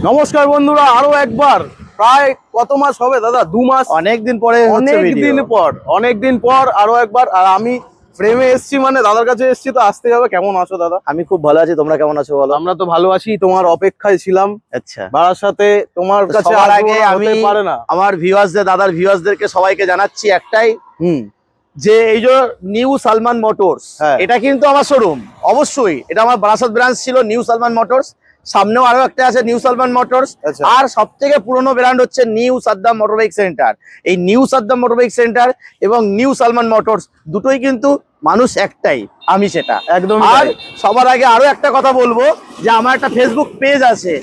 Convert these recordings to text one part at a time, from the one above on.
নমস্কার বন্ধুরা, আরো একবার প্রায় কত মাস হবে দাদা? 2 মাস, অনেকদিন পরে অনেকদিন পর আরো একবার। আর আমি ফ্রেমে এসেছি, মানে দাদার কাছে এসেছি, তো আসতে হবে। কেমন আছো দাদা? আমি খুব ভালো আছি, তোমরা কেমন আছো বলো? আমরা তো ভালো আছি, তোমার অপেক্ষায় ছিলাম। আচ্ছা, বারাসাতে তোমার কাছে সবার আগে আমি পারে না আমার ভিউয়ার্সদের, দাদার ভিউয়ার্সদেরকে সবাইকে জানাচ্ছি একটাই, যে এই যে নিউ সালমান মোটরস, এটা কিন্তু আমার শোরুম। অবশ্যই এটা আমার বারাসাত ব্রাঞ্চ ছিল, নিউ সালমান মোটরস। সামনেও আরো একটা আছে নিউ সালমান মোটরস। আর সব থেকে পুরনো ব্র্যান্ড হচ্ছে নিউ সাদ্দাম মোটরবাইক সেন্টার। এই নিউ সাদ্দাম মোটরবাইক সেন্টার এবং নিউ সালমান মোটরস দুটোই কিন্তু মানুষ একটাই, আমি সেটা একদম। আর সবার আগে আরো একটা কথা বলবো, যে আমার একটা ফেসবুক পেজ আছে,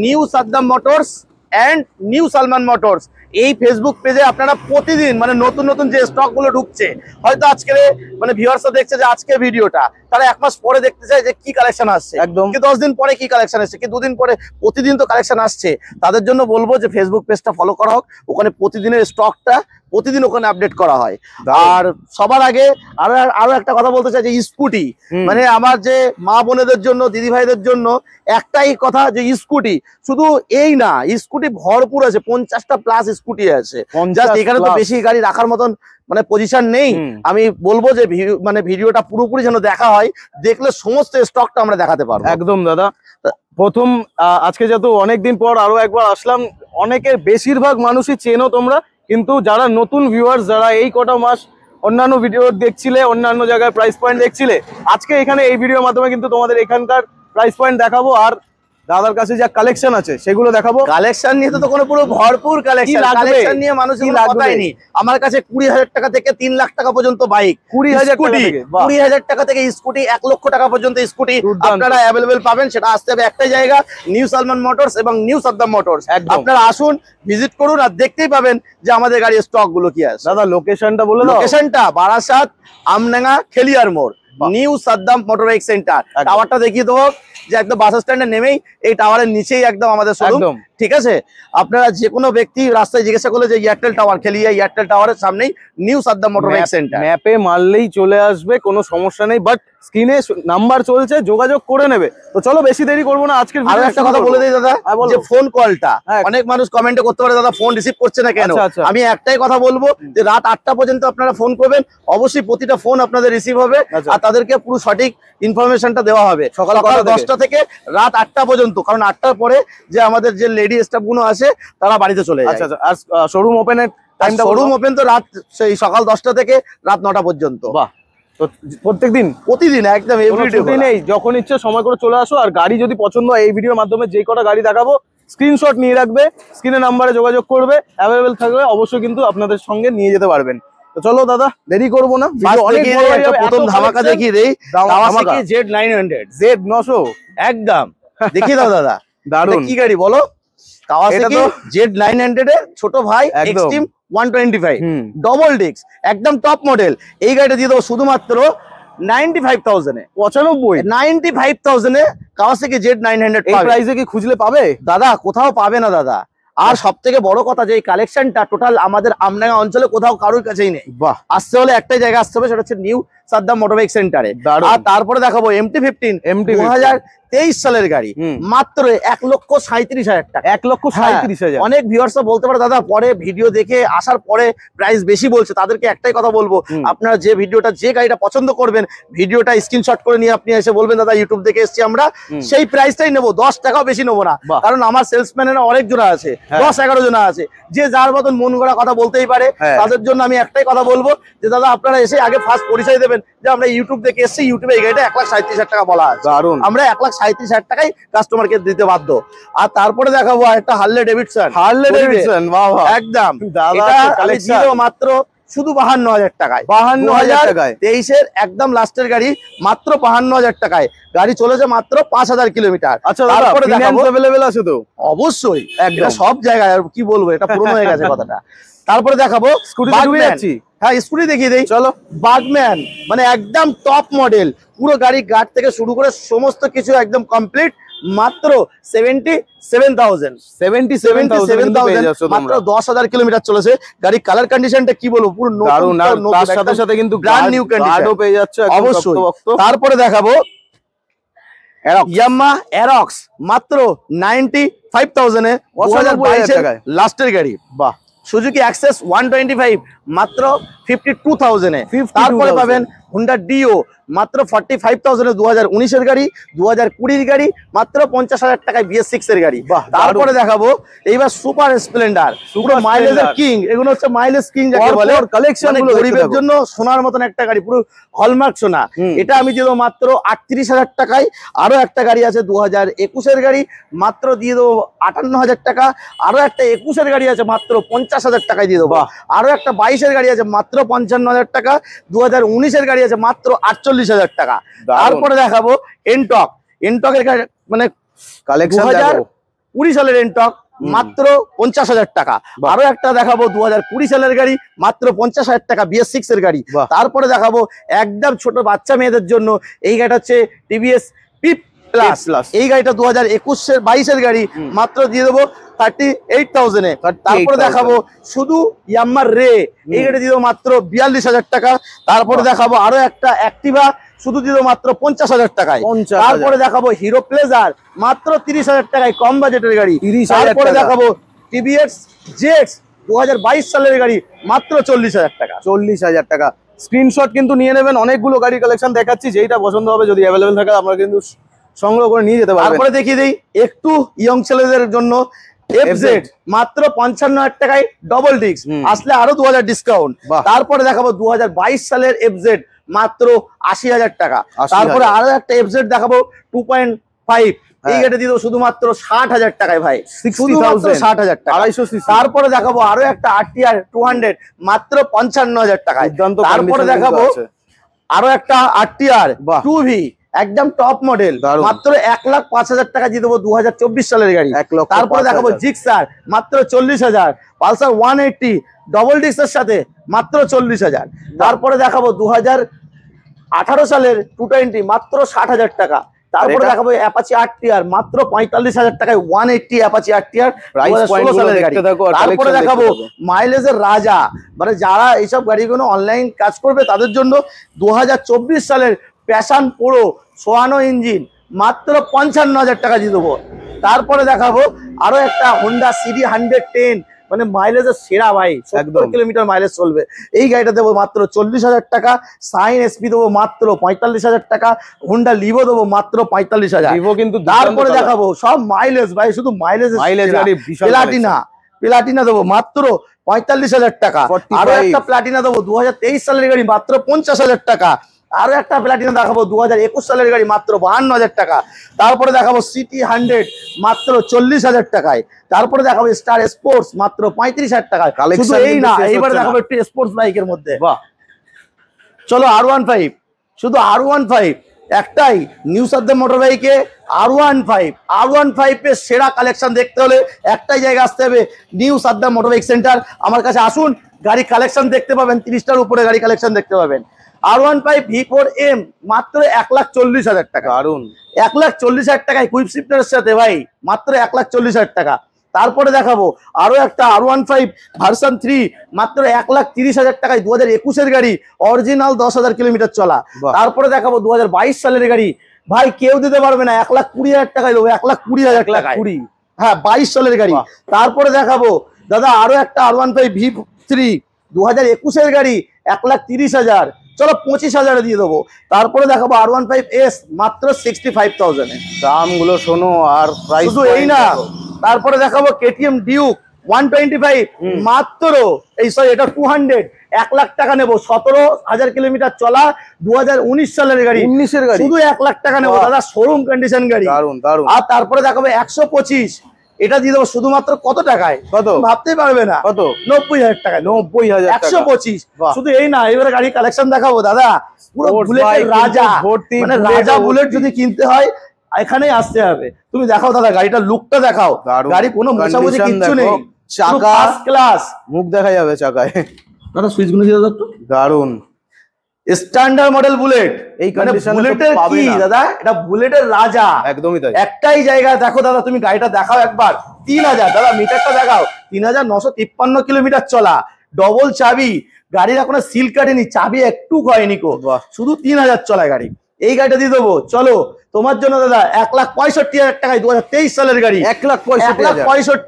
new Saddam motors and new Salman motors. এই ফেসবুক পেজে আপনারা প্রতিদিন মানে নতুন নতুন যে স্টক গুলো ঢুকছে, হয়তো আজকে মানে ভিউয়ার্সরা দেখছে যে আজকে ভিডিওটা, তারা 1 মাস পরে দেখতে চায় যে কি কালেকশন আসছে, একদম কি 10 দিন পরে কি কালেকশন আসছে, কি 2 দিন পরে। প্রতিদিন তো কালেকশন আসছে। তাদের জন্য বলবো যে ফেসবুক পেজটা ফলো করা হোক, ওখানে প্রতিদিনের স্টকটা প্রতিদিন ওখানে আপডেট করা হয়। আর সবার আগে আরো একটা কথা বলতে চাই, যে স্কুটি, মানে আমার যে মা বোনেদের জন্য, দিদি ভাইদের জন্য একটাই কথা, যে স্কুটি শুধু এই না, স্কুটি ভরপুর আছে, 50টা প্লাস স্কুটি আছে। এখানে তো বেশি গাড়ি রাখার মতন মানে পজিশন নেই। আমি বলবো যে মানে ভিডিওটা পুরোপুরি যেন দেখা হয়, দেখলে সমস্ত স্টকটা আমরা দেখাতে পারবো। একদম দাদা। প্রথম আজকে যেহেতু অনেকদিন পর আরো একবার আসলাম, অনেকের বেশিরভাগ মানুষই চেনো তোমরা, কিন্তু যারা নতুন ভিউয়ার্স, যারা এই কটা মাস অন্যান্য ভিডিও দেখছিলে, অন্যান্য জায়গায় প্রাইস পয়েন্ট দেখছিলে, আজকে এখানে এই ভিডিওর মাধ্যমে কিন্তু তোমাদের এখানকার প্রাইস পয়েন্ট দেখাবো। আর দাদার কাছে যা কালেকশন আছে সেগুলো দেখাবো। কালেকশন নিয়ে তো কোনো পুরো ভরপুর কালেকশন নিয়ে মানুষের কথাই নেই। আমার কাছে 20,000 টাকা থেকে 3 লাখ টাকা পর্যন্ত বাইক, 20,000 টাকা থেকে স্কুটি, 1 লক্ষ টাকা পর্যন্ত স্কুটি আপনারা অ্যাভেলেবেল পাবেন। সেটা আসতে হবে একটাই জায়গা, নিউ সালমান মোটরস এবং নিউ সাদ্দাম মোটরস। আপনারা আসুন, ভিজিট করুন, আর দেখতেই পাবেন যে আমাদের গাড়ির স্টক গুলো কি আছে। দাদা লোকেশনটা বলে দাও। লোকেশনটা বারাসাত, আমডাঙ্গা, খেলিয়ার মোড়, নিউ সাদ্দাম মোটরবাইক সেন্টার। টাওয়ারটা দেখিয়ে দেবো, যে একদম বাস স্ট্যান্ডে নেমেই এই টাওয়ারের নিচেই একদম আমাদের শোরুম। ঠিক আছে, আপনারা যে কোনো ব্যক্তি রাস্তায় জিজ্ঞাসা করলে যে এয়ারটেল টাওয়ার, খেলিয়া এয়ারটেল টাওয়ারের সামনেই নিউ সাদ্দাম মোটরবাইক সেন্টার। ম্যাপে মারলেই চলে আসবে, কোনো সমস্যা নেই। বাট স্ক্রিনে নাম্বার চলছে, যোগাযোগ করে নেবে। তো চলো বেশি দেরি করবো না, আজকের আরো একটা কথা বলে দিই দাদা, যে ফোন কলটা অনেক মানুষ কমেন্টে করতে পারে, দাদা ফোন রিসিভ করছে না কেন। আমি একটাই কথা বলবো, যে রাত 8টা পর্যন্ত আপনারা ফোন করবেন, অবশ্যই প্রতিটা ফোন আপনাদের রিসিভ হবে, আর তাদেরকে পুরো সঠিক ইনফরমেশনটা দেওয়া হবে সকাল 10টা থেকে রাত 8টা পর্যন্ত। কারণ 8টার পরে যে আমাদের যে লেডি স্টাফ গুলো আছে, তারা বাড়িতে চলে যায়। আর শোরুম ওপেনের টাইমটা? শোরুম ওপেন তো রাত সেই সকাল 10টা থেকে রাত 9টা পর্যন্ত। বাহ, তো প্রতিদিন একদম নেই, যখন ইচ্ছে সময় করে চলে আসো। আর গাড়ি যদি পছন্দ হয়, এই ভিডিওর মাধ্যমে যে কটা গাড়ি দেখাবো স্ক্রিনশট নিয়ে রাখবে, স্ক্রিনের নাম্বারে যোগাযোগ করবে, অ্যাভেলেবেল থাকবে, অবশ্যই কিন্তু আপনাদের সঙ্গে নিয়ে যেতে পারবেন। তো চলো দাদা দেরি করবো না, প্রথম ধামাকা দেখিয়ে দেই। কাওয়াসাকি Z900 একদম দেখিয়ে দাও দাদা। দারুণ কি গাড়ি বলো? কাওয়াসাকি Z900 এর ছোট ভাই, এক্সট্রিম 125 ডবল ডিস্ক, একদম টপ মডেল। এই গাড়িটা দিয়ে দেবো শুধুমাত্র 95,000 এ। 95,000 এ কাওয়াসাকি Z900। এই প্রাইসে কি খুঁজলে পাবে দাদা? কোথাও পাবে না দাদা। আর সব থেকে বড় কথা, যে এই কালেকশনটা টোটাল আমাদের আমডাঙ্গা অঞ্চলে কোথাও কারোর কাছেই নেই। আসতে হলে একটাই জায়গা আসতে হবে, সেটা হচ্ছে নিউ সাদ্দাম মোটরবাইক সেন্টারে। আর তারপরে দেখাবো MT-15 2023 সালের গাড়ি, মাত্র 1,37,000 টাকা। 1,37,000। অনেক ভিউয়ার্সরা বলতে পারে দাদা পরে ভিডিও দেখে আসার পরে প্রাইস বেশি বলছে, তাদেরকে একটাই কথা বলবো, আপনারা যে ভিডিওটা, যে গাড়িটা পছন্দ করবেন, ভিডিওটা স্ক্রিনশট করে নিয়ে আপনি এসে বলবেন দাদা ইউটিউব দেখে এসেছি আমরা, সেই প্রাইসটাই নেবো, 10 টাকাও বেশি নেবো না। কারণ আমার সেলসম্যানেরা অনেক জোড়া আছে, 10-11 জনা আছে, যে যার মতন মন গড়া কথা বলতেই পারে। তাদের জন্য আমি একটাই কথা বলবো, যে দাদা আপনারা এসে আগে ফার্স্ট পরিচয় দেবেন, যে আমরা ইউটিউব দেখে এসেছি, ইউটিউবে এই গাড়িটা 1,37,000 টাকা বলা আছে। আমরা 1,37,000 টাকায় কাস্টমারকে দিতে বাধ্য। আর তারপরে দেখাবো একটা হার্লে ডেভিডসন। একদম মাত্র শুধু 52,000 টাকায়। 52,000 টাকায় 23-এর একদম লাস্টের গাড়ি, মাত্র 52,000 টাকায়। গাড়ি চলেছে মাত্র 5,000 কিলোমিটার। আচ্ছা, তারপরে দেখাবো अवेलेबल আছে তো? অবশ্যই, এটা সব জায়গায়। আর কি বলবো, এটা পুরনো হয়ে গেছে কথাটা। তারপরে দেখাবো স্কুটি। হ্যাঁ, স্কুটি দেখিয়ে দেই, চলো। বাগম্যান, মানে একদম টপ মডেল, পুরো গাড়ি গার্ড থেকে শুরু করে সমস্ত কিছু একদম কমপ্লিট, মাত্র 77,000 মাত্র 10,000 কিলোমিটার চলেছে। গাড়ির কালার কন্ডিশনটা কি বলবো, পুরো নতুন, তার সাথে সাথে কিন্তু ব্র্যান্ড নিউ কন্ডিশন পেয়ে যাচ্ছে অবশ্যই। তারপরে দেখাবো ইয়ামাহা অ্যারক্স মাত্র 95,000 এ 2022 এর লাস্টের গাড়ি। বাহ। সুজুকি অ্যাক্সেস 125 মাত্র 52,000 এ। তারপরে পাবেন হুন্ডা ডিও মাত্র 45,000 এ 2019 এর গাড়ি, 2020 এর গাড়ি মাত্র 50,000 টাকায় BS6 এর গাড়ি। তারপরে দেখাবো এইবার সুপার স্প্লেন্ডার, পুরো মাইলেজের কিং। এগুলো হচ্ছে মাইলেজ কিং যাকে বলে, কালেকশন গুলো গরিবের জন্য সোনার মতন একটা গাড়ি, পুরো হলমার্ক সোনা। এটা আমি দিয়ে দেবো মাত্র 38,000 টাকায়। আরো একটা গাড়ি আছে 2021 এর গাড়ি, মাত্র দিয়ে দেবো 58,000 টাকা। আরো একটা 21 এর গাড়ি আছে মাত্র 50,000 টাকায় দিয়ে দেবো। আরো একটা 22 এর গাড়ি আছে মাত্র 55,000 টাকা। 2019 এর গাড়ি আছে মাত্র 48,000 টাকা। তারপরে দেখাবো এনটক, এনটকের মানে কালেকশন 2020 সালের এনটক মাত্র 50,000 টাকা। আরো একটা দেখাবো 2020 সালের গাড়ি মাত্র 50,000 টাকা, BS6 এর গাড়ি। তারপরে দেখাবো একদম ছোট বাচ্চা মেয়েদের জন্য এই গাড়িটা হচ্ছে টিভিএস পিপ প্লাস। এই গাড়িটা 2021-22 এর গাড়ি, মাত্র দিয়ে দেবো 38,000 এ। তারপরে দেখাবো শুধু ইয়ামাহার রে, এই গাড়ি দিয়ে দেবো মাত্র 42,000 টাকা। তারপরে দেখাবো আরো একটা অ্যাক্টিভা, শুধু দিয়ে দেবো মাত্র 50,000 টাকায়। তারপরে দেখাবো হিরো প্লেজার মাত্র 30,000 টাকায়, কম বাজেটের গাড়ি। তারপরে দেখাবো টিভিএস জেটস 2022 সালের গাড়ি মাত্র 40,000 টাকা। 40,000 টাকা। স্ক্রিনশট কিন্তু নিয়ে নেবেন, অনেকগুলো গাড়ির কালেকশন দেখাচ্ছি, যেইটা পছন্দ হবে যদি অ্যাভেলেবেল থাকে আমরা কিন্তু সংগ্রহ করে নিয়ে যেতে পারবেন। তারপরে দেখিয়ে দেই একটু ইয়ং ছেলেদের জন্য এফজেড মাত্র 55,000 টাকায় ডবল ডিস্ক, আসলে আরো 2000 ডিসকাউন্ট। তারপরে দেখাবো 2022 সালের এফজেড মাত্র 80,000 টাকা। তারপরে আরো একটা এফজেড দেখাবো 2.5, এই গাড়ি দিয়ে দেবো শুধুমাত্র 60,000 টাকায় ভাই, শুধুমাত্র 60,000 টাকা। তারপরে দেখাবো আরো একটা RTR 200 মাত্র 55,000 টাকায়। তারপরে দেখাবো আরো একটা RTR 2V একদম টপ মডেল, মাত্র 1,05,000 টাকা দিয়ে দেবো, 2024 সালের গাড়ি। তারপরে দেখাবো জিক্সার মাত্র 40,000, পালসার 180 ডবল ডিস্কের সাথে মাত্র 40,000। তারপরে দেখাবো 2018 সালের 220 মাত্র 60,000 টাকা। তারপরে দেখাবো অ্যাপাচি RTR মাত্র 45,000 টাকায়, 180 অ্যাপাচি RTR 2016 সালের গাড়ি। তারপরে দেখাবো মাইলেজের রাজা, মানে যারা এইসব গাড়িগুলো অনলাইন কাজ করবে তাদের জন্য 2024 সালের প্যাশন প্রো 56 ইঞ্জিন মাত্র 55,000 টাকা দিয়ে দেবো। তারপরে দেখাবো আরো একটা হোন্ডা সিডি 110, মানে মাইলেজের সেরা ভাই, 70 কিলোমিটার মাইলেজ চলবে, এই গাড়িটা দেবো মাত্র 40,000 টাকা। সাইন এসপি দেবো মাত্র 45,000 টাকা। হোন্ডা লিভো দেবো মাত্র 45,000। তারপরে দেখাবো সব মাইলেজ ভাই, শুধু মাইলেজ প্লাটিনা দেবো মাত্র 45,000 টাকা। আরো একটা প্লাটিনা দেবো 2023 সালের গাড়ি মাত্র 50,000 টাকা। আরো একটা প্লাটিনা দেখাবো 2021 সালের গাড়ি মাত্র 52,000 টাকা। তারপরে দেখাবো সিটি 100 মাত্র 40,000 টাকায়। তারপরে দেখাবো স্টার স্পোর্টস মাত্র 35,000 টাকায়। শুধু এই না, এইবার দেখাবো একটু স্পোর্টস বাইকের মধ্যে। চলো R15, শুধু R15 একটাই নিউ সাদ্দাম মোটর বাইকে R15 এর সেরা কালেকশন দেখতে হলে একটাই জায়গা আসতে হবে, new Saddam motor bike centre. আমার কাছে আসুন, গাড়ি কালেকশন দেখতে পাবেন, 30টার উপরে গাড়ি কালেকশন দেখতে পাবেন। R15 V4M মাত্র 1,40,000 টাকা, 1,40,000 টাকায় কুইক শিফটারের সাথে ভাই, মাত্র 1,40,000 টাকা। তারপরে দেখাবো আরো একটা R15 ভার্সন 3 মাত্র 1,30,000 টাকায়, 2021 এর গাড়ি, অরিজিনাল 10,000 কিলোমিটার চলা। তারপরে দেখাবো 2022 সালের গাড়ি, ভাই কেউ দিতে পারবে না, 1,20,000 টাকায় দেবো, 1,20,000 টাকায়, হ্যাঁ 22 সালের গাড়ি। তারপরে দেখাবো দাদা আরো একটা R15 V3 2021 এর গাড়ি, 1,30,000, চলো 25,000 দিয়ে দেবো। তারপরে দেখাবো R15S মাত্র 65,000 এ। দামগুলো শোনো আর প্রাইস শুধু এই না, তারপরে দেখাবো KTM ডিউক 125 মাত্র, এই সরি এটা 200, 1,00,000 টাকা নেবো, 17,000 কিলোমিটার চলা, 2019 সালের গাড়ি, 19 এর গাড়ি, শুধু 1,00,000 টাকা নেবো দাদা, শোরুম কন্ডিশন গাড়ি। আর তারপরে দেখাবো 125, এটা দিয়ে দেবো শুধুমাত্র কত টাকায়, কত ভাবতেই পারবে না, কত 90,000 টাকায়, 90,000, 125। শুধু এই না, এবারে গাড়ি কালেকশন দেখাবো দাদা, পুরো বুলেটের রাজা, মানে রাজা বুলেট যদি কিনতে হয় এখানেই আসতে হবে। তুমি দেখাও দাদা গাড়িটার লুকটা দেখাও, গাড়ি কোনো মোছামুছি কিচ্ছু নেই, চাকা ফার্স্ট ক্লাস, মুখ দেখা যাবে চাকায়। দাদা সুইচ গুলো দিয়ে দাও একটু, দারুন স্ট্যান্ডার্ড মডেল বুলেট। এই বুলেটের কি দাদা, এটা বুলেটের রাজা, একদমই তাই। একটাই জায়গা দেখো দাদা, তুমি গাড়িটা দেখাও একবার, 3,000, দাদা মিটারটা দেখাও, 3,953 কিলোমিটার চলা, ডবল চাবি, গাড়ির এখনো সিল কাটেনি, চাবি একটু হয়নি কো, শুধু 3,000 চলা গাড়ি। এই গাড়িটা দিয়ে দেবো। চলো তোমার জন্য দাদা 1,65,000 টাকায় 2023 সালের গাড়ি। 1,65,000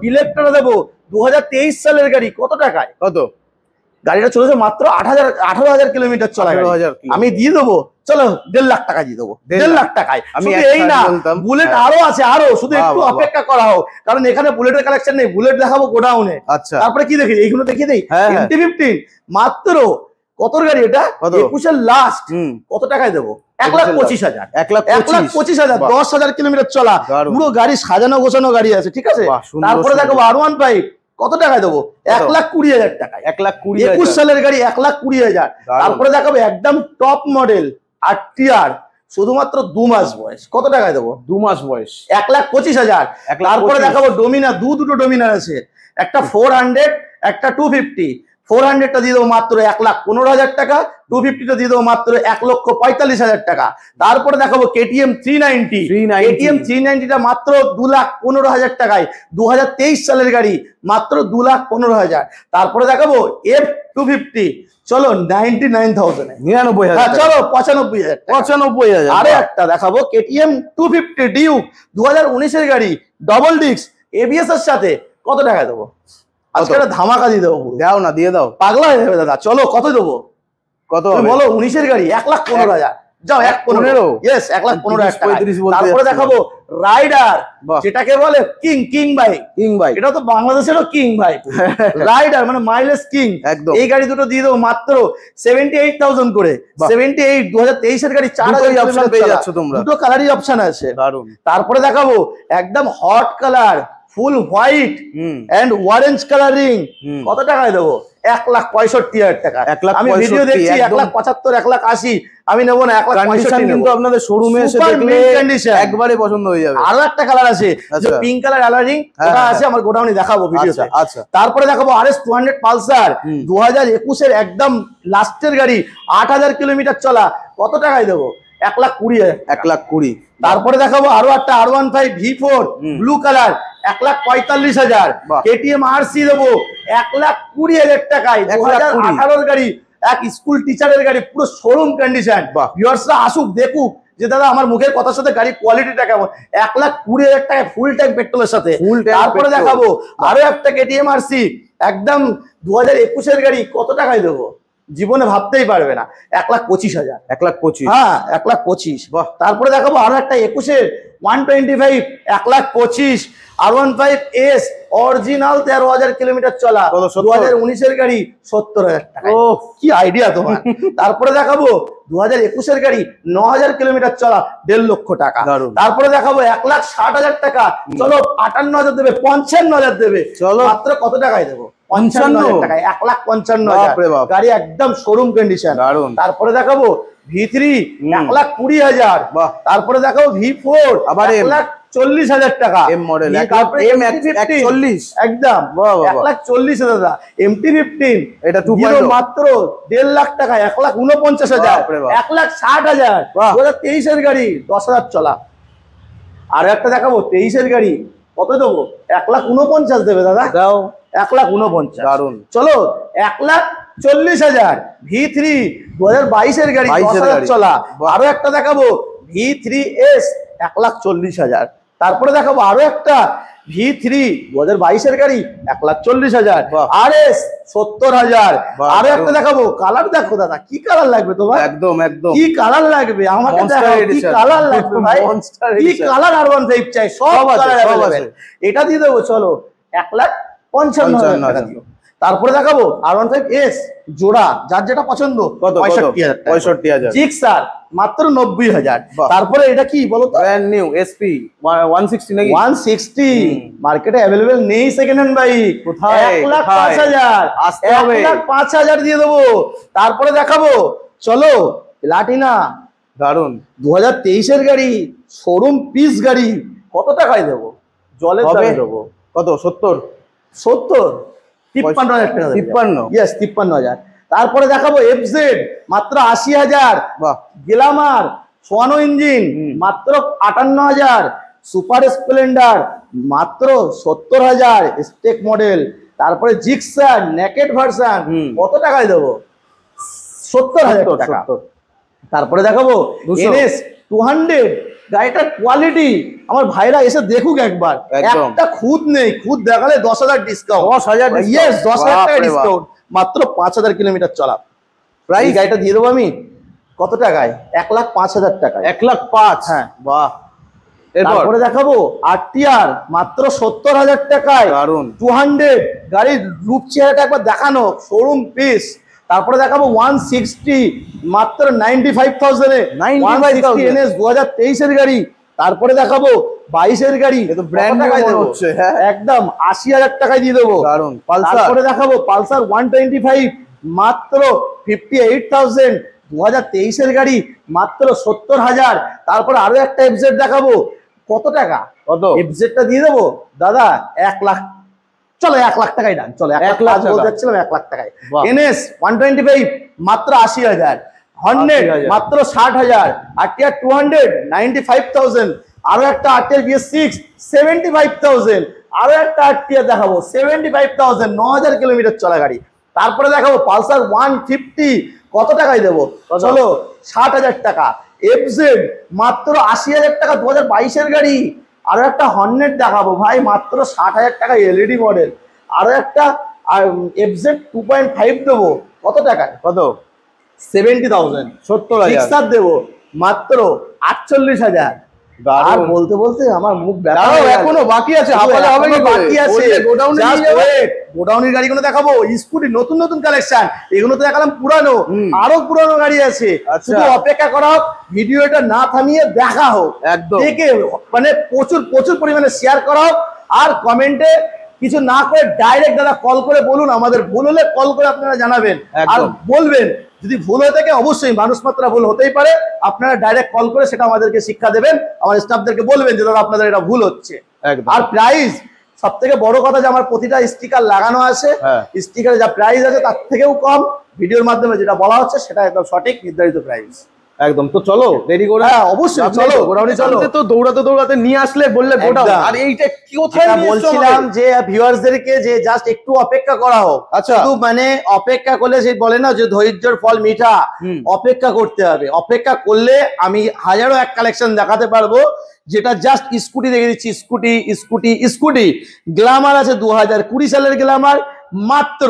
ইলেকট্রা দেবো 2023 সালের গাড়ি। কত টাকায়? কত? গাড়িটা চলেছে মাত্র 18,000 কিলোমিটার চলা। 18,000 আমি দিয়ে দেবো, চলো 1.5 লাখ টাকা দিয়ে দেবো। 1.5 লাখ টাকায়। আমি এই না, বুলেট আরো আছে, আরো শুধু একটু অপেক্ষা করা হোক, কারণ এখানে বুলেটের কালেকশন নেই। বুলেট দেখাবো গোডাউনে। আচ্ছা, তারপরে কি দেখি, এইগুলো দেখিয়ে দেই। MT-15 মাত্র কতর গাড়ি এটা? 21-এর লাস্ট। কত টাকায় দেবো? 1,25,000। 1,25,000, 10,000 কিলোমিটার চলা, পুরো গাড়ি সাজানো গোছানো গাড়ি আছে, ঠিক আছে। তারপরে দেখো R15 কত টাকায় দেবো? 1,20,000 টাকায়। 21 সালের গাড়ি 1,20,000। তারপরে দেখাবো একদম টপ মডেল RTR, শুধুমাত্র 2 মাস বয়স। কত টাকায় দেবো? 2 মাস বয়স, 1,25,000। তারপরে দেখাবো ডোমিনার, দুটো ডোমিনার আছে, একটা 400, একটা 250। 400টা দিয়ে দেবো মাত্র 1,15,000 টাকা, 250টা দিয়ে দেবো মাত্র 1,45,000 টাকা। তারপরে দেখাবো KTM 390। KTM 390টা মাত্র 2,15,000 টাকায়, 2023 সালের গাড়ি, মাত্র 2,15,000। তারপরে দেখাবো F250, চলো 99,000। 99,000। চলো 95,000। 95,000। আরো একটা দেখাবো KTM 250 ডিউক, 2019-এর গাড়ি, ডবল ডিস্ক, ABS এর সাথে। কত টাকায় দেবো? আজকে একটা ধামাকা দিয়ে দেবো। দাও না, দিয়ে দাও, পাগলা হয়ে যাবে দাদা। চলো কত দেবো? কত বলো? 19-এর গাড়ি 1,15,000। যাও 1,15,000। ইয়েস, 1,15,000 টাকা। তারপরে দেখাবো রাইডার, যেটাকে বলে কিং বাইক। এটা তো বাংলাদেশেরও কিং বাইক। রাইডার মানে মাইলেজ কিং। এই গাড়ি দুটো দিয়ে দেবো মাত্র 78,000 করে। 78, 2023-এর গাড়ি, 4,000 অপশন পেয়ে যাচ্ছ তোমরা। দুটো কালারই অপশন আছে। তারপরে দেখাবো একদম hot colour, full white and orange colouring. কত টাকায় দেবো? 1,65,000 টাকা। আমি ভিডিও দেখছি 1,75,000, 1,80,000। আমি নেবো না, 1,65,000। কিন্তু আপনাদের শোরুমে এসে দেখলে একবারে পছন্দ হয়ে যাবে। আরো একটা কালার আছে, যে পিঙ্ক কালার কালারিং, ওটা আছে আমার গোডাউনে, দেখাবো ভিডিওতে। আচ্ছা, তারপরে দেখাবো RS 200 পালসার, 2021-এর একদম লাস্টের গাড়ি, 8,000 কিলোমিটার চলা। কত টাকায় দেবো? 1,20,000। 1,20,000। তারপরে দেখাবো আরো একটা R15 V4 blue colour, 1,45,000। KTM RC দেবো 1,20,000 টাকায়, 2018-এর গাড়ি, এক স্কুল টিচারের গাড়ি, পুরো শোরুম কন্ডিশন। ভিউয়ার্সরা আসুক, দেখুক যে দাদা আমার মুখের কথার সাথে গাড়ি কোয়ালিটিটা কেমন। 1,20,000 টাকায় ফুল ট্যাঙ্ক পেট্রোলের সাথে। তারপরে দেখাবো আরো একটা KTM RC, একদম 2021-এর গাড়ি। কত টাকায় দেবো? জীবনে ভাবতেই পারবে না, 1,25,000। 1,25,000। হ্যাঁ, 1,25,000। তারপরে দেখাবো আরো একটা 21-এর 125, 1,25,000। R15S অরিজিনাল, 13,000 কিলোমিটার চলা, 2019-এর গাড়ি, 70,000 টাকা। কি আইডিয়া তোমার! তারপরে দেখাবো 2021-এর গাড়ি, 9,000 কিলোমিটার চলা, 1.5 লক্ষ টাকা। তারপরে দেখাবো 1,60,000 টাকা। চলো 58,000 দেবে, 55,000 দেবে। চলো মাত্র কত টাকায় দেবো? 55,000 টাকায়, 1,55,000। গাড়ি একদম শোরুম কন্ডিশন। তারপরে দেখাবো V3, 1,20,000। তারপরে দেখাবো V4, আবার 1,40,000 টাকা। M মডেল, একদম 1,40,000 দাদা। MT-15 এটা 2.0 মাত্র 1.5 লাখ টাকা, 1,49,000, 1,60,000। 2023-এর গাড়ি, 10,000 চলা। আর একটা দেখাবো 23-এর গাড়ি, কত দেবো? 1,49,000 দেবে দাদা। দাও 1,49,000। চলো 1,40,000 V3, 2022-এর গাড়ি, 10,000 চলা। আরো একটা দেখাবো V3S, 1,40,000। তারপরে দেখাবো আরো একটা V3, 2022-এর গাড়ি, 1,40,000। RS 70,000। আরো একটা দেখাবো, কালার দেখো দাদা, কি কালার লাগবে তোমার? একদম কি কালার লাগবে আমাকে দেখাও, কি কালার লাগবে ভাই, কি কালার R15 চাই, সব কালার আছে। এটা দিয়ে দেবো, চলো 1,55,000 টাকা দিও। তারপরে দেখাবো R15S জোড়া, যার যেটা পছন্দ, 65,000। জিক্সার মাত্র 90,000। তারপরে এটা কি বলো তো? ব্র্যান্ড নিউ SP 160 নাকি? 160 মার্কেটে अवेलेबल নেই সেকেন্ড হ্যান্ড বাইক। কোথায়? 1,05,000। আসতে হবে, 1,05,000 দিয়ে দেবো। তারপরে দেখাবো, চলো প্লাটিনা, দারুন, 2023-এর গাড়ি, শোরুম পিস গাড়ি। কত টাকায় দেবো? জলের দামে দেবো। কত? 70। 53,000 টাকা। 53? ইয়েস, 53,000। তারপরে দেখাবো FZ, মাত্র 80,000। গ্ল্যামার 54 ইঞ্জিন, মাত্র 58,000। সুপার স্প্লেন্ডার মাত্র 70,000, স্টেক মডেল। তারপরে জিক্সার নেকেড ভার্সন, কত টাকায় দেবো? 70,000 টাকা। তারপরে দেখাবো 200 NS 200, গাড়িটার কোয়ালিটি আমার ভাইরা এসে দেখুক একবার। একদম। একটা খুদ নেই, খুদ দেখালে 10,000 ডিসকাউন্ট। 10,000 ইয়েস, 10,000 টাকা বাপরে বাপ। ডিসকাউন্ট, মাত্র 5,000 কিলোমিটার চলা। প্রাইস এই গাড়িটা দিয়ে দেবো আমি কত টাকায়? 1,05,000 টাকায়। 1,05,000। হ্যাঁ। বাহ। এরপর তারপরে দেখাবো RTR মাত্র 70,000 টাকায়। দারুন। 200, গাড়ির রূপ চেহারাটা একবার দেখানো, শোরুম পিস। তারপরে দেখাবো 160 মাত্র 95,000 এ। 95,000 NS 2023 এর গাড়ি। তারপরে দেখাবো 22 এর গাড়ি, এ তো brand কত new টাকায় মনে দেবো? হচ্ছে, হ্যাঁ। একদম 80,000 টাকায় দিয়ে দেবো। দারুন। পালসার তারপরে দেখাবো পালসার 125 মাত্র 58,000, 2023 এর গাড়ি, মাত্র 70,000। তারপরে আরো একটা FZ দেখাবো, কত টাকা? কত? FZ-টা দিয়ে দেবো দাদা 1 লাখ। চলো 1 লাখ টাকায় ডান, চলো 1 লাখ টাকা। বলতে যাচ্ছিলাম, 1 লাখ টাকায়। বাহ। NS 125 মাত্র 80,000, 100 80,000 মাত্র 60,000, RTR 200 95,000, আরো একটা RTR BS6 75,000, আরো একটা RTR দেখাবো 75,000, 9,000 কিলোমিটার চলা গাড়ি। তারপরে দেখাবো পালসার 150, কত টাকায় দেবো? কত? চলো 60,000 টাকা। FZ মাত্র 80,000 টাকা, 2022 এর গাড়ি। আরো একটা হর্নেট দেখাবো ভাই, মাত্র 60,000 টাকা, LED মডেল। আরো একটা FZ 2.5 দেবো, কত টাকায়? কত? 70,000। 70,000। Sixer দেবো মাত্র 48,000। দারুণ। আর বলতে বলতে আমার মুখ ব্যথা দাঁড়াও, হয়ে গেল। এখনো বাকি আছে, শুধু হাফালে হবে এখনো কি করে? বাকি আছে। বললে গোডাউনে Just নিয়ে যাবে? wait, গোডাউনের গাড়িগুলো দেখাবো, স্কুটি নতুন নতুন কালেকশন, এগুলো তো দেখালাম পুরানো, হুম। আরো পুরানো গাড়ি আছে। আচ্ছা। শুধু অপেক্ষা করা হোক, ভিডিওটা না থামিয়ে দেখা হোক, একদম। দেখে মানে প্রচুর প্রচুর পরিমাণে শেয়ার করা হোক। আর কমেন্টে কিছু না করে ডাইরেক্ট দাদা কল করে বলুন, আমাদের ভুল হলে কল করে আপনারা জানাবেন। একদম। আর বলবেন যদি ভুল হয়ে থাকে, অবশ্যই মানুষ মাত্রা ভুল হতেই পারে, আপনারা ডাইরেক্ট কল করে সেটা আমাদেরকে শিক্ষা দেবেন, আমার স্টাফদেরকে বলবেন যে দাদা আপনাদের এটা ভুল হচ্ছে। একদম। আর প্রাইস সব থেকে বড় কথা যে আমার প্রতিটা স্টিকার লাগানো আছে, হ্যাঁ। স্টিকারে যা প্রাইস আছে তার থেকেও কম, ভিডিওর মাধ্যমে যেটা বলা হচ্ছে সেটা একদম সঠিক নির্ধারিত প্রাইস। একদম। তো চলো দেরি করে, হ্যাঁ অবশ্যই চলো গোডাউনে চলো। তো দৌড়াতে দৌড়াতে নিয়ে আসলে বললে গোডাউন, একদম। আর এইটা কোথায় যেটা নিয়ে এসছো বলছিলাম আমাদের? যে ভিউয়ার্সদেরকে যে জাস্ট একটু অপেক্ষা করা হোক। আচ্ছা। শুধু মানে অপেক্ষা করলে যে বলে না যে ধৈর্যের ফল মিঠা, হুম। অপেক্ষা করতে হবে। অপেক্ষা করলে আমি হাজারো এক কালেকশন দেখাতে পারবো, যেটা জাস্ট স্কুটি দেখে দিচ্ছি। স্কুটি স্কুটি স্কুটি গ্ল্যামার আছে 2020 সালের গ্ল্যামার, মাত্র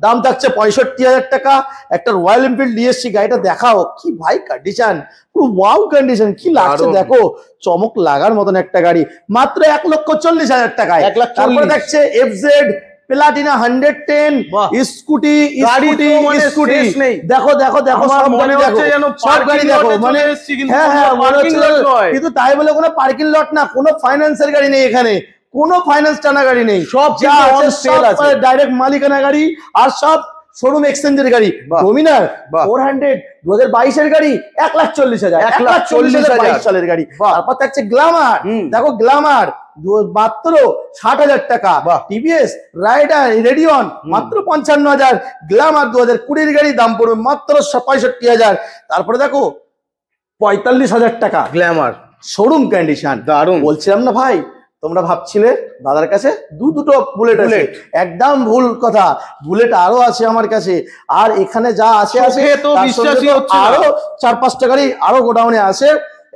দাম থাকছে 65,000 টাকা। একটা রয়্যাল এনফিল্ড নিয়ে এসছি, গাড়িটা দেখাও কি ভাই কন্ডিশন, পুরো ওয়াও কন্ডিশন, কি লাগছে দারুণ। দেখো, চমক লাগার মতন একটা গাড়ি, মাত্র 1,40,000 টাকায়। 1,40,000 তারপরে থাকছে FZ প্লাটিনা 110 বাহ। স্কুটি গাড়ি স্কুটি তো মানে স্কুটি শেষ নেই। দেখো দেখো দেখো, আমার সব মনে গাড়ি হচ্ছে দেখো, যেন সব গাড়ি parking দেখো, lot এ মানে চলে এসেছি, কিন্তু হ্যাঁ হ্যাঁ কোনো মনে parking হচ্ছে, lot নয়। কিন্তু তাই বলে কোনো পার্কিং লট না, কোনো ফাইন্যান্সের গাড়ি নেই এখানে, কোনো ফাইন্যান্স টানা গাড়ি নেই, সব যা কিন্তু on আছে sale সব আছে। ডাইরেক্ট মালিকানা গাড়ি, আর সব শোরুম এক্সচেঞ্জের গাড়ি। বাহ। ডোমিনার বাহ। 400 2022 এর গাড়ি 1,40,000, 1,40,000 22 সালের গাড়ি। বাহ। তারপর থাকছে গ্ল্যামার, হুম। দেখো গ্ল্যামার মাত্র 60,000 টাকা। বাহ। টিভিএস রাইডার রেডিয়ন মাত্র 55,000, গ্ল্যামার 2020 গাড়ি, দাম পড়বে মাত্র 65,000। তারপরে দেখো 45,000 টাকা গ্ল্যামার। Showroom condition. দারুণ। বলছিলাম না ভাই, তোমরা ভাবছিলে দাদার কাছে দুটো বুলেট আছে, বুলেট। একদম ভুল কথা, বুলেট আরো আছে আমার কাছে। আর এখানে যা আছে আছে, চোখে তো তার সঙ্গে বিশ্বাসই তো হচ্ছে না। আরো 4-5টা গাড়ি আরো গোডাউনে আছে।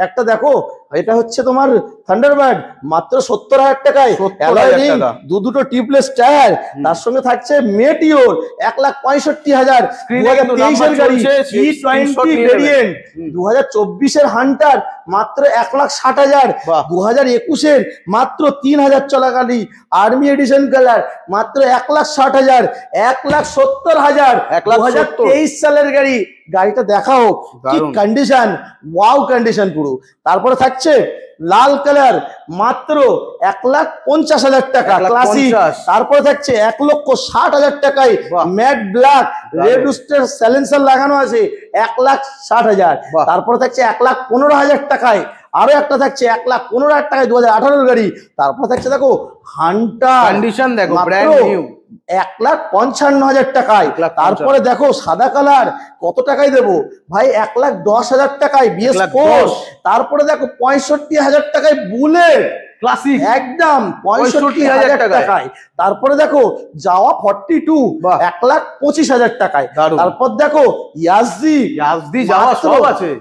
একটা দেখো, এটা হচ্ছে তোমার থান্ডারবার্ড, মাত্র 70,000 টাকায়। 70,000 টাকা। দুটো টিপলেস টায়ার, তার সঙ্গে থাকছে মেটিওর 1,65,000, Screen এ কিন্তু 2023 এর নাম্বার গাড়ি, চলছে, screenshot E20 নিয়ে নেবেন। ভেরিয়েন্ট, 2024 এর হান্টার মাত্র 1,60,000, বাহ। 2021 এর মাত্র 3,000 চলা গাড়ি, আর্মি এডিশন কালার, মাত্র 1,60,000, 1,70,000, 1,70,000 2023 সালের গাড়ি। গাড়িটা দেখাও কি দারুণ। কন্ডিশন, ওয়াও কন্ডিশন পুরো। তারপরে থাকছে লাল কালার, মাত্র 1,50,000 টাকা 1,50,000 ক্লাসিক। তারপরে থাকছে 1,60,000 টাকায় বাহ। ম্যাট ব্ল্যাক, দারুণ। রেড উস্টার সাইলেন্সার লাগানো আছে, 1,60,000। বাহ। তারপরে থাকছে 1,15,000 টাকায় আরো একটা থাকছে 1,15,000 টাকায় 2018 গাড়ি। তারপর থাকছে দেখো হান্টার, Condition দেখো, মাত্র brand new। 1,55,000 টাকায়। 1,55,000 তারপরে দেখো সাদা কালার কত টাকায় দেবো ভাই, 1,10,000 টাকায় BS4। তারপরে দেখো 65,000 টাকায় বুলেট ক্লাসিক, একদম 65,000 টাকায়। তারপরে দেখো যাওয়া 42 বাহ। 1,25,000 টাকায়। দারুণ। তারপর দেখো ইয়াজদি যাওয়া মাত্র সব আছে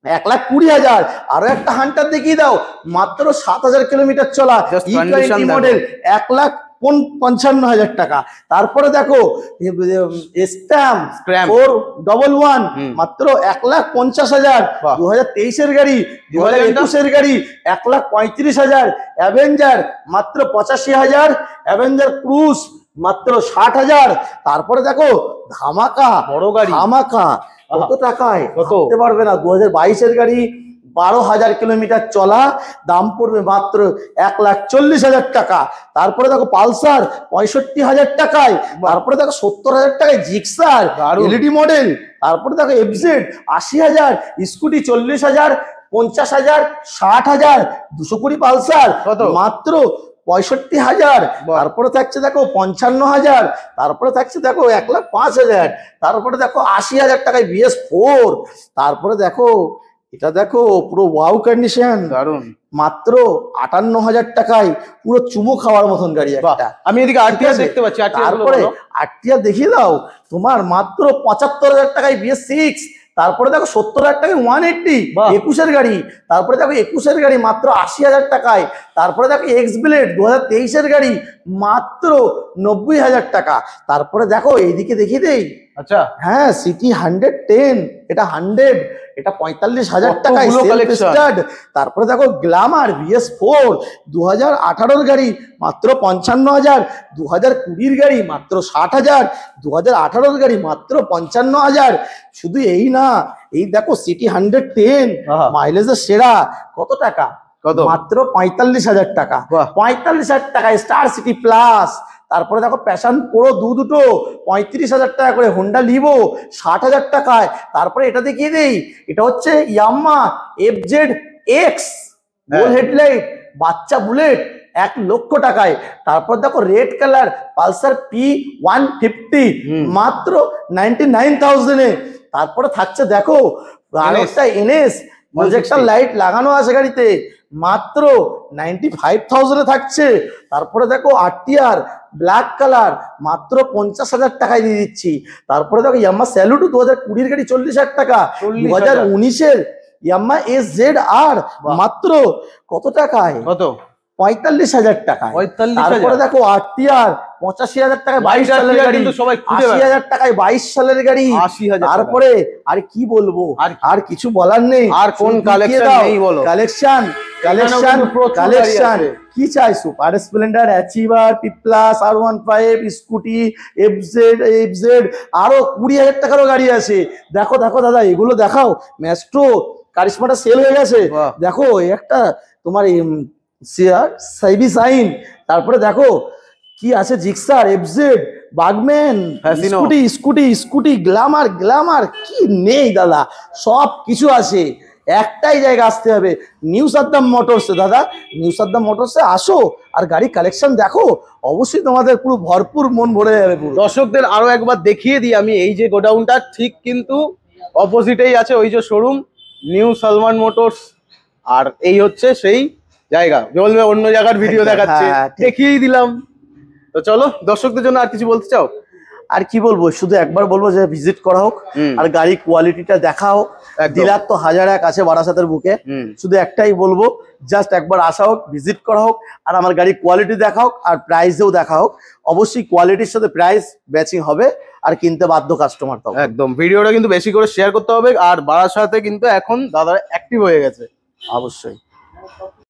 1,20,000। আরো একটা হান্টার দেখিয়ে দাও, মাত্র 7,000 কিলোমিটার চলা, Just E20 condition দেখো। মডেল, 1,55,000 টাকা। তারপরে দেখো স্ট্যাম্প Scram। 411 হুম। মাত্র 1,50,000। বাহ। 2023-এর গাড়ি, 2021-এর গাড়ি 1,35,000। অ্যাভেঞ্জার মাত্র 85,000। অ্যাভেঞ্জার ক্রুজ মাত্র 60,000। তারপরে দেখো ধামাকা বড় গাড়ি। ধামাকা কত টাকায় কত? ভাবতে পারবে না, 2022-এর গাড়ি, 12,000 কিলোমিটার চলা, দাম পড়বে মাত্র 1,40,000 টাকা। তারপরে দেখো পালসার 65,000 টাকায়। তারপরে দেখো 70,000 টাকায় জিক্সার দারুণ। LED model. তারপরে দেখো এফজেড 80,000, স্কুটি 40,000, 50,000, 60,000, 220 পালসার কত? মাত্র 65,000। বাহ। তারপরে থাকছে দেখো 55,000। তারপরে থাকছে দেখো 1,05,000। তারপরে দেখো 80,000 টাকায় BS4। তারপরে দেখো এটা দেখো পুরো ওয়াও কন্ডিশন, দারুণ। মাত্র 58,000 টাকায়, পুরো চুমো খাওয়ার মতন গাড়ি বাহ, একটা। আমি এদিকে ঠিক আরটিআর আছে? দেখতে পাচ্ছি, আরটিআর তারপরে আরটিআর দেখিয়ে দাও, তোমার মাত্র 75,000 টাকায় BS6। তারপরে দেখো 70,000 টাকায় 180, বাহ। 21-এর গাড়ি। তারপরে দেখো 21-এর গাড়ি মাত্র 80,000 টাকায়। তারপরে দেখো এক্স ব্লেড 2023-এর গাড়ি মাত্র 90,000 টাকা। তারপরে দেখো এইদিকে দেখিয়ে দেই, আচ্ছা হ্যাঁ সিটি 110, এটা 100, এটা 45,000 টাকায় কতগুলো self collection। start। তারপরে দেখো গ্ল্যামার BS4 2018-এর গাড়ি মাত্র 55,000, 2020-এর গাড়ি মাত্র 60,000, 2018-এর গাড়ি মাত্র 55,000। শুধু এই না, এই দেখো সিটি 110 আহা। মাইলেজের সেরা, কত টাকা? কত? মাত্র 45,000 টাকা। বাহ। 45,000 টাকায় স্টার সিটি প্লাস। তারপরে দেখো প্যাশন প্রো দুটো 35,000 টাকা করে, হোন্ডা লিভো 60,000 টাকায়। তারপরে এটা দেখিয়ে দেই, এটা হচ্ছে ইয়ামাহা FZX গোল হেডলাইট, বাচ্চা বুলেট 1,00,000 টাকায়। তারপর দেখো রেড কালার পালসার P150 হুম। মাত্র 99,000-এ। তারপরে থাকছে দেখো আরো একটা NS প্রজেক্টর লাইট লাগানো আছে গাড়িতে, মাত্র 95,000-এ থাকছে। তারপরে দেখো আরটিআর ব্ল্যাক কালার মাত্র 50,000 টাকায় দিয়ে দিচ্ছি। তারপরে দেখো ইয়ামাহা স্যালুটো 2020-এর গাড়ি 40,000 টাকা। 40,000 2019-এর ইয়ামাহা SZR মাত্র কত টাকায়? কত? 45,000 টাকায়। 45,000? তারপরে দেখো আরটিআর 85,000 টাকায় 22 সালের গাড়ি, কিন্তু সবাই খুঁজে 80,000 টাকায় 22 সালের গাড়ি। 80,000 টাকা। তারপরে আর কি বলবো, আর কি? আর কিছু বলার নেই। আর কোন collection নেই বলো? কালেকশন এখানেও কিন্তু প্রচুর গাড়ি কালেকশন আছে। কি চাই? Super Splendor, achiever, P plus, R15, scooty, FZ, আরো 20,000 টাকারও গাড়ি আছে। দেখো দেখো দাদা, এগুলো দেখাও। ম্যাস্ট্রো কারিশমাটা সেল হয়ে গেছে। বাহ। দেখো এই একটা তোমার সাইবি সাইন। তারপরে দেখো কি আছে, Gixxer, FZ, Burgman, Fasino। Scooty, Glamour কি নেই দাদা, সব কিছু আছে। একটাই জায়গা আসতে হবে, নিউ সাদ্দাম মোটরসে। দাদা নিউ সাদ্দাম মোটরসে আসো আর গাড়ি কালেকশন দেখো, অবশ্যই তোমাদের পুরো ভরপুর মন ভরে যাবে পুরো। দর্শকদের আরো একবার দেখিয়ে দিই আমি, এই যে গোডাউনটা ঠিক কিন্তু অপোজিটেই আছে ওই যে শোরুম নিউ সালমান মোটরস, আর এই হচ্ছে সেই জায়গা। বলবে অন্য জায়গার ভিডিও দেখাচ্ছে, হ্যাঁ, ঠিক। দেখিয়েই দিলাম। তো চলো দর্শকদের জন্য আর কিছু বলতে চাও? আর কি বলবো, শুধু একবার বলবো যে ভিজিট করা হোক, হুম। আর গাড়ির কোয়ালিটিটা দেখা হোক। একদম। ডিলার তো 1001 আছে বারাসাতের বুকে, হুম। শুধু একটাই বলবো, জাস্ট একবার আসা হোক, ভিজিট করা হোক, আর আমার গাড়ির কোয়ালিটি দেখা হোক, আর প্রাইসেও দেখা হোক। অবশ্যই কোয়ালিটির সাথে প্রাইস ম্যাচিং হবে, আর কিনতে বাধ্য কাস্টমার। তো একদম, ভিডিওটা কিন্তু বেশি করে শেয়ার করতে হবে। আর বারাসাতে কিন্তু এখন দাদা অ্যাক্টিভ হয়ে গেছে। অবশ্যই।